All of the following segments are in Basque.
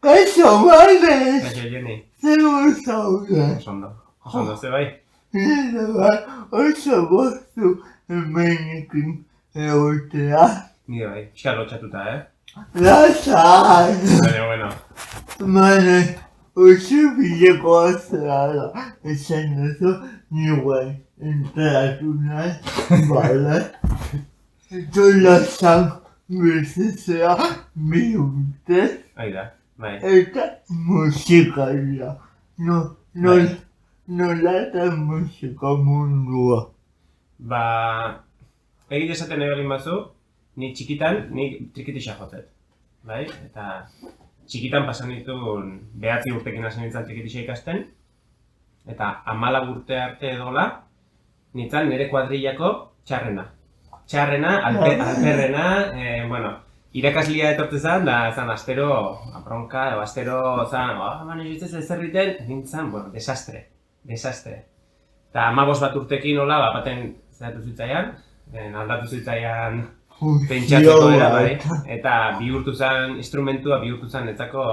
Kaixo, Manes! Kaixo, Joni. Zer zaude? Osondo, ze bai? Nire bai, oso boztu hemenekin egotea. Nire bai, pixka lotxatuta, Lasai! Bueno. Manes, oso bidekoa zera da. Esan duzu, nire entratu nahi, bale? Jolasan bizitzea bi urte. Hori da, bai. Eta musikaria. Nola eta musika mundua. Ba, egite esaten nahi balin batzu, ni txikitan, ni trikitixa jotzet. Bai? Eta txikitan pasan ditun 9 urtekin hasi nintzen trikitixa ikasten. Eta 14 urte arte edola, nintzen nire kuadrillako txarrena. Alperrena, irakaslia etortu zen, da zan astero, bronka, astero zan, mani jitzez ezerriten, nintzen, desastre. Eta 15 bat urtekin hola, baten zeratu zitzaian, aldatu zitzaian pentsatzeko era bai, eta bihurtu zen instrumentua, bihurtu zen netzako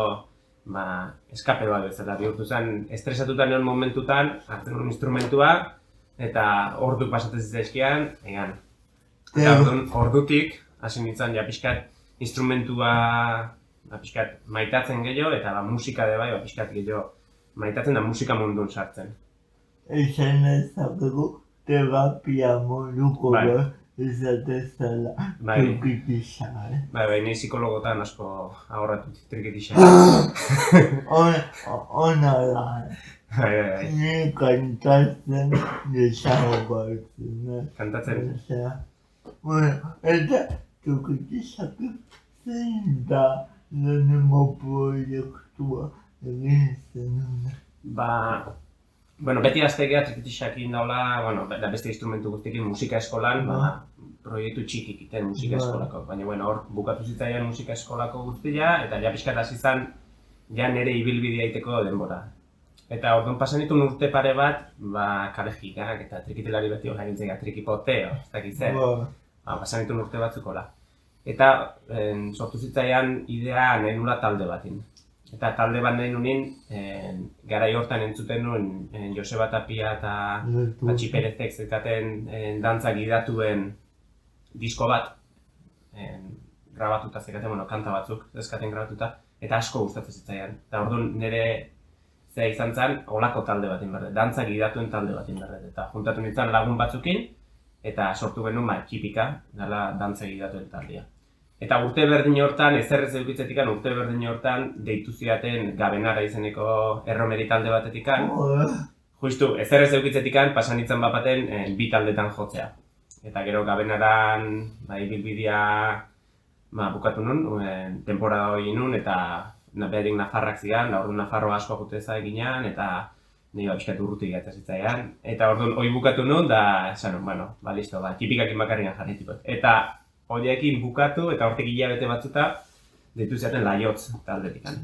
eskape bat bezala, bihurtu zen estresatuta neon momentutan, hartzen nuen instrumentua, eta ordu pasatzen zitzaizkian, egan. Eta ordutik, hasi nintzen, pixkat instrumentua pixkat maitatzen gehiago, eta musika de bai, pixkat gehiago maitatzen da musika mundun sartzen. Esan ezabegu terapia moduko izatezala trikitixa. Bai, ni psikologotan asko ahorratu trikitixa. Ona da. Ni kantatzen desagogartzen. Kantatzen? Eta trikitixak zein da lehenengo proiektua egin zenuna. Beti gaztegea trikitixakin daula, da beste instrumentu guztiekin musika eskolan, proiektu txikik iten musika eskolako. Baina hor bukatu zitzaian musika eskolako guztia, eta pixkat hasi zen nire ibilbidea iteko denbora. Eta orduan pasan ditun urte pare bat, kalejikak eta trikitilari beti hola egintzea, trikipoteo, ez dakit zen. Pasan ditun urte batzukola. Eta sortu zitzaian idea nahi nula talde batin. Eta talde bat nahi nunin, garai hortan entzuten nuen Joseba Tapia eta Patxi Perezek zekaten dantza gidatuen disko bat, grabatuta zekaten, kanta batzuk zekaten grabatuta, eta asko gustatzen zitzaian. Eta orduan nire zea izan zen, olako talde batin berdet, dantza gidatuen talde batin berdet. Eta juntatu nintzen lagun batzukin, eta sortu genuen txipika, dala dantza gidatuen taldea. Eta urte berdin hortan, ezerrez eukitzetik urte berdin hortan, deitu ziaten Gabenara izeneko erromeri talde batetikan. Justu, ezerrez eukitzetik pasan nintzen bapaten bi taldetan jotzea. Eta gero Gabenaran ibilbidea bukatu nun, temporada hori nun, eta beharik nafarrak zian, orduan nafarro asko juteza eginean, eta nire pixkat urrutik eta zitzaian. Eta orduan hori bukatu nun, da esan nun, listo, txipikakin bakarrian jarritiko. Eta horiekin bukatu eta hortik hilabete batzuta deitu zaten Laiotz taldetikan.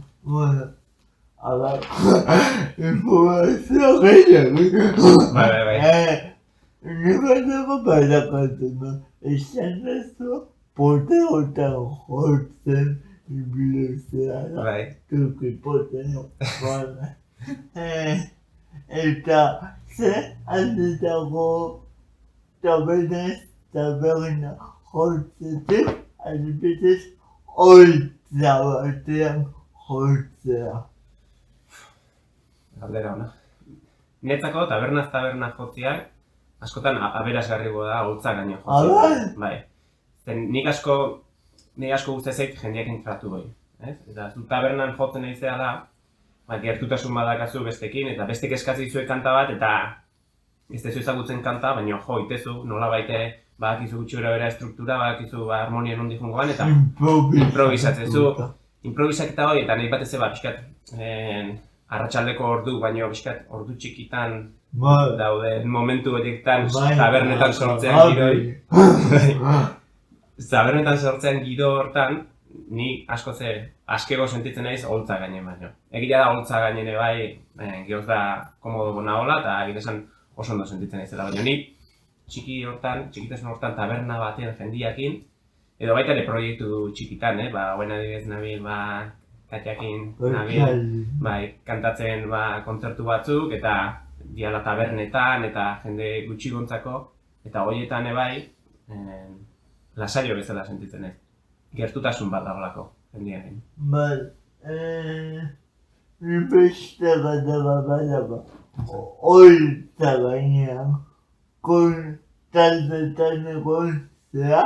Ala, informazio gehiago. Bai. Nibateko badakatzen da, esan dezu poteotan jortzen ibilezea da. Tukipoteo, Eta ze aldetako taberna jortzetik, adibidez, holtza batean jortzea. Galdera hona. Netzako tabernaz taberna jotziak, askotan aberasgarrigo da holtza gaino jotzea. Bai. Nik asko guztezek jendeak entratu goi. Eta zu tabernan jotzen egizea da, gertutasun badakazu bestekin, eta bestek eskatzen zuen kanta bat, eta ez dezu ezagutzen kanta, baina jo, itezu, nola baite, badakizu gutxi bera struktura, badakizu harmonia nondi jungoan, eta improvisatzen zu. Improvisaketa hori, eta nahi batez pixkat arratsaldeko ordu, baina pixkat ordu txikitan daude momentu horietan tabernetan sortzean gidoi. Tabernetan sortzean gido hortan, ni askego sentitzen naiz holtza gainen baino. Egia da holtza gainen bai, gehoz da komodo gona hola, eta egitea oso ondo sentitzen naizela, baina ni txikitasun hortan taberna batean jendiakin, edo baita ere proiektu txikitan, hoen adibidez nabil Katjakin nabil, bai, kantatzen kontzertu batzuk, eta diala tabernetan, eta jende gutxi gontzako, eta horietan ebai, lasaio bezala sentitzen ez. Gertutasun bat dagoelako, jendearen. Bai, beste gada badaba, oitza gainean, taldetan egontzea,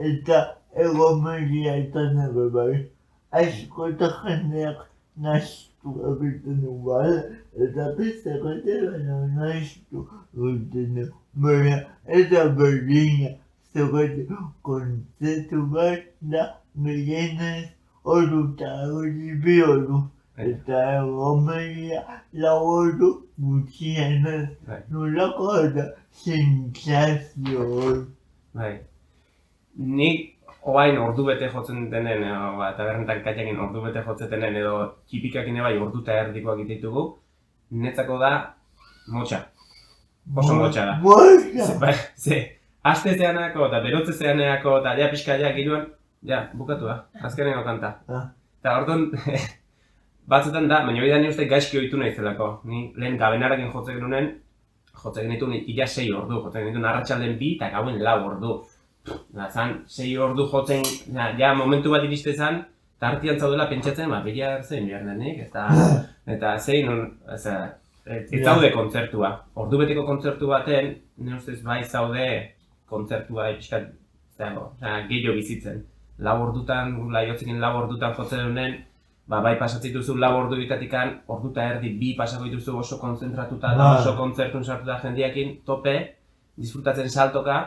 eta egomeriatan ere bai. Askota jendeak nahistu egiten du bai, eta beste baina nahistu egiten du. Baina eta berdina zegoete kontzertu bat da gehienez ordu eta hori bi ordu. Eta egomeria lau ordu gutxienez nolako eta sentsazio hori. Bai. Nik oain ordu bete jotzen denen, tabernetan Katjakin ordu bete jotzen denen, edo txipikakin bai ordu eta erdikoak ditugu, netzako da motxa. Oso motxa da. Motxa! Ze, aste zeanako eta berotze zeanako eta ja pixka ja giluan, ja, bukatu da, azkeneko kanta. Eta orduan, batzutan da, baina hori da ni uste gaizki ohitu naizelako. Ni lehen gabenarakin jotzen genuen, jotzen genituen ila 6 ordu, jotzen genituen arratsalden 2 eta gauen 4 ordu. Zan, 6 ordu jotzen, ja momentu bat iriste zan, eta hartian zaudela pentsatzen, bila zein behar denik, eta zein, ez zaude kontzertua. Ordu beteko kontzertu baten, nire ustez bai zaude kontzertua pixkat, gehiago bizitzen. 4 ordutan, laiotzekin 4 ordutan jotzen dunen, bai pasatzen duzu 4 ordu bitatikan, ordu eta erdi 2 pasako dituzu oso konzentratuta da, oso kontzertun sartuta jendeakin, tope, disfrutatzen saltoka,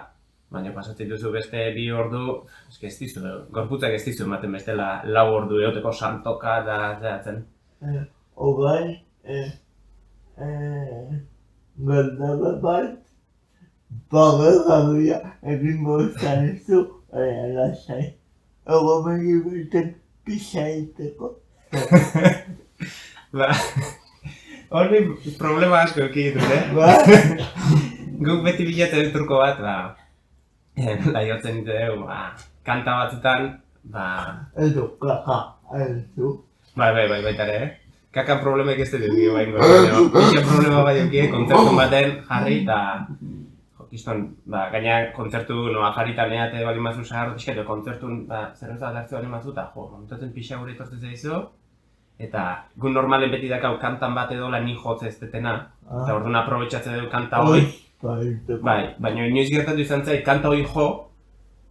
baina pasatzen duzu beste 2 ordu, ez dizu, gorputzak ez dizu ematen beste 4 ordu egoteko saltoka da zehatzen. Ogai, galdara bat, bagagabia egingo zanezu, lasai. Egomeri beten pixaiteko. Horri problema asko eukidut, Guk beti bilatzen truko bat, laiotzen dugu, kanta batzutan, Edo, kaka, edo. Bai, baita ere, kakan problemek ez dut dugu baino. Pixan problema bai dugu, kontzertu baten jarri eta Kiston, gaina kontzertu jarritan eate bali mazu zaharro pixka, edo kontzertun zerrentza bat hartze bali mazu eta montatzen pixa gure etortzen zaizu. Eta gu normalen beti dakau kantan bat edo ni jotze ez detena, eta orduan aprobetxatzen dugu kanta hori. Bai, baina inoiz gertatu izan zait, kanta hori jo,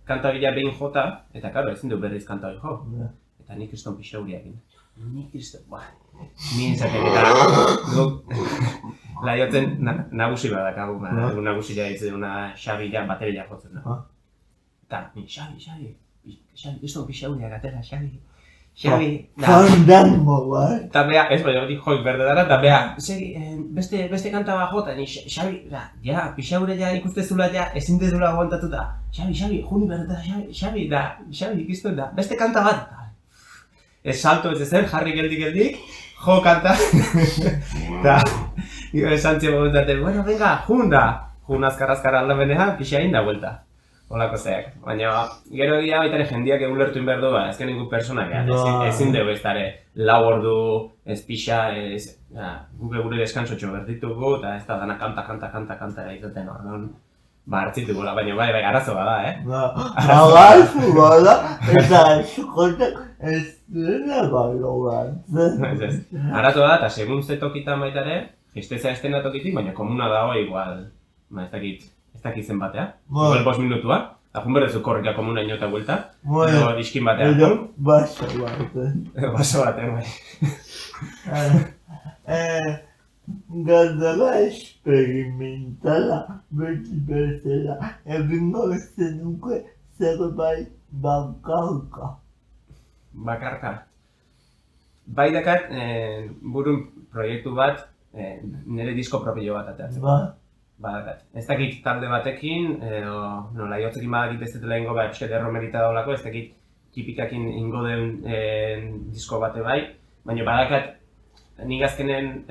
kanta bila behin jota, eta karo, ezin du berriz kanta hori jo. Eta nik kriston pixa hori egin. Nik kriston, ni izaten eta laiotzen nagusi bat dakagu, nagusi ja ditzen una Xabi ja bateria jotzen da. Eta, Xabi, kriston pixa hori agatera, Xabi, Fandango, bai? Eta beha, ez baina hori joik berde dara, eta beha, beste kanta bat jota, ni Xabi, pixa hori ja ikustezula ja ezin dezula aguantatuta. Xabi, juni berdetara, Xabi, ikiztuen da, beste kanta bat. Ez salto ez ezer, jarri geldik, jo kanta. Eta, esan ziren momentate, bueno, venga, jun azkar alda benean, pixa egin da vuelta. Olako zeak, baina gero egia baitare jendeak egulertu behar du, ezken ningú personak, ezin dugu ez dara 4 ordu, ez pixa, gure deskantzotxo berditugu, eta ez da dana kanta egiten orduan. Hartzitugula, baina bai, arazo bada, Arazo bada, eta eskotek ez dena balogatzen. Arazo bada, eta segun ze tokitan baitare, jisteza ez dena tokitik, baina komuna dago igual, ez dakit zen batea, igual 5 minutua, eta jun berdezu korrika komuna inota vuelta, edo diskin batea. Edo baso baten. Baso baten, bai. Galdara experimentala, beti bezala, egingo zenuke zerbait bakarka. Bakarka? Bai dakat, burun proiektu bat, nire disko propio bat ateatzeko. Badakat. Ez dakit talde batekin, laiotzekin badakit ez dutela ingo pixkat erromerita daulako, ez dakit tipikakin ingo den disko bate bai, baina badakat nik azkenen,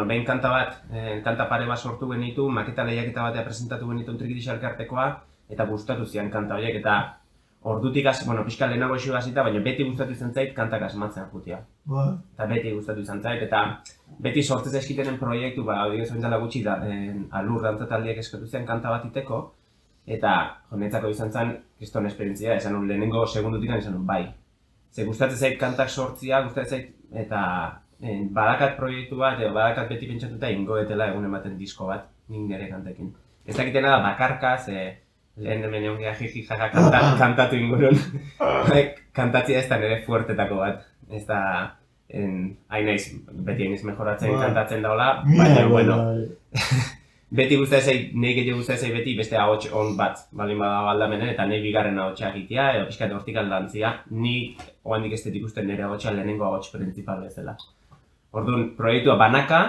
behin kanta bat, kanta pare bat sortu genitu, maketa lehiaketa batea presentatu genitu Trikitixa elkartekoa, eta gustatu zian kanta horiek, eta ordutik pixka lehenago isu hasita, baina beti gustatu izan zait kantak asmatzen jutia. Bai. Eta beti gustatu izan zait, eta beti sortzez eskitenen proiektu, adibidez oindala gutxi da, alur dantza taldeek eskatu zen kanta bat iteko, eta netzako izan zen, kriston esperientzia, esan nun lehenengo segundutik esan nun bai. Ze gustatzen zait kantak sortzia, gustatzen zait, eta badakat proiektu bat, badakat beti pentsatuta ingoetela egun ematen disko bat, nik nire kantekin. Ez dakitena da bakarkaz, lehen hemen egon geha jiji jaja kantatu ingurun. Kantatzia ez da nire fuertetako bat. Ez da, hain naiz, beti hain mejoratzen kantatzen daola, baina bueno. Beti gustatzen zait, nahi gehiago gustatzen zait beti beste ahots on bat, balin badago aldamenen, eta nahi bigarren ahotsa egitea, edo pixkat hortik aldantzia, ni oandik estetik ikusten nire ahotsa lehenengo ahots principal bezala. Orduan, proiektua banaka,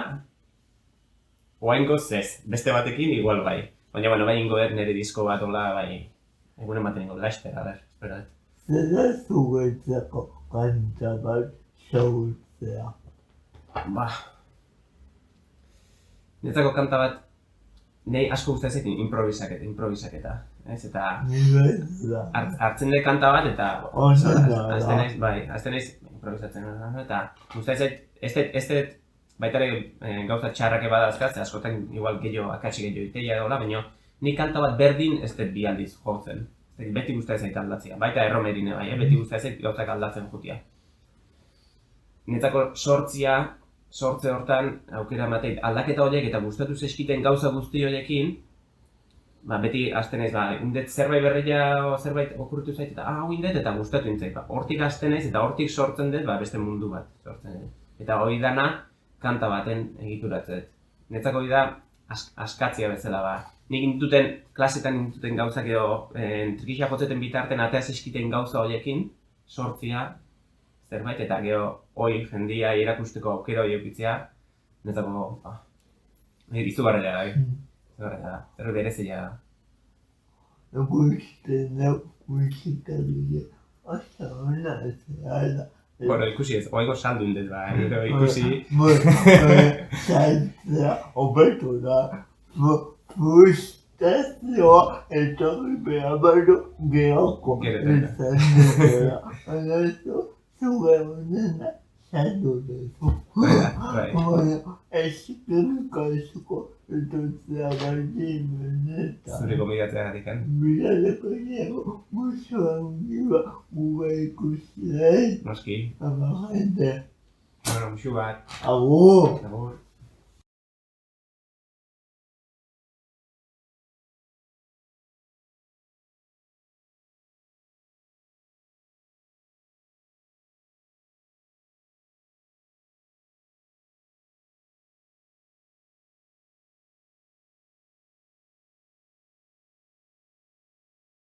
oaingoz ez, beste batekin igual bai. Baina, bai ingo nire disko bat hola, bai, egunen baten ingo, laizter, a ber, espera dut. Zer da zuretzako kanta bat sortzea? Ba, netzako kanta bat, nahi asko gustatzen zait improvisaketa, ez? Eta hartzen dut kanta bat eta azten naiz improvisatzen, eta gustatzen zait, ez dut baita ere gauza txarrake badazkaz, askotan igual akatsi gehiago iteia edola, baina nik kanta bat berdin ez dut bi aldiz jotzen. Beti gustatzen zait aldatzea, baita erromerine bai, beti gustatzen zait gauzak aldatzen jutia. Netzako sortze hortan aukera emateit aldaketa horiek eta gustatu zeskiten gauza guzti horiekin, beti hasten naiz, indet zerbait berria zerbait okurritu zait eta hau indet eta gustatu intzait. Hortik hasten naiz eta hortik sortzen dut beste mundu bat sortzen dut. Eta hori dana kanta baten egituratzen. Netzako hori da askatzia bezala ba. Nik intuten, klasetan intuten gauzak edo trikisa jotzeten bitarten ateaz eskiten gauza horiekin sortzia zerbait eta gero hori jendia irakusteko aukera hori eukitzea netzako izugarria da. Zer berezia da. Gusten dau musikaria oso ona da. Bueno, ikusi ez, oaiko saldu indez ba, ikusi. Saltzea hobeto da. Frustrazioa etorri behar badu geroko izan dutela. Baina zure honena saldu duzu. Baina eskerrik asko etortzea baldin benetan. Zure gomidatzea gatikan. Miraleko niego musu handiba gure ikusi. Noski. Ama gente. Bueno, musu bat. Agur. Agur.